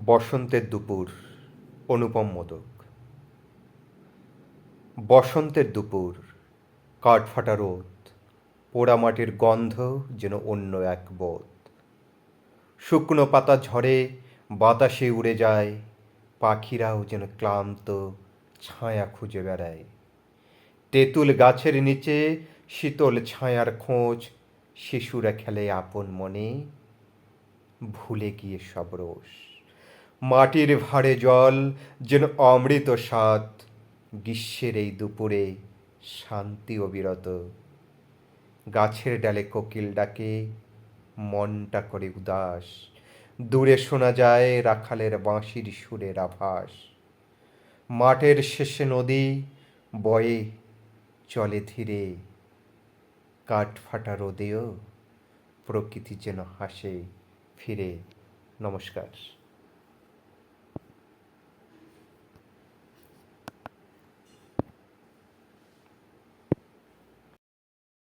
বসন্তের দুপুর। অনুপম মোদক। বসন্তের দুপুর, কাঠফাটা রোদ, পোড়ামাটির গন্ধ যেন অন্য এক বোধ। শুকনো পাতা ঝরে বাতাসে উড়ে যায়, পাখিরাও যেন ক্লান্ত ছায়া খুঁজে বেড়ায়। তেঁতুল গাছের নিচে শীতল ছায়ার খোঁজ, শিশুরা খেলে আপন মনে, ভুলে গিয়ে সব রোষ। মাটির ভাঁড়ে জল যেন অমৃত স্বাদ, গ্রীষ্মের এই দুপুরে শান্তি অবিরত। গাছের ডালে কোকিল ডাকে, মনটা করে উদাস, দূরে শোনা যায় রাখালের বাঁশির সুরের আভাস। মাঠের শেষে নদী বয়ে চলে ধীরে, কাঠফাটা রোদেও প্রকৃতি যেন হাসে ফিরে। নমস্কার।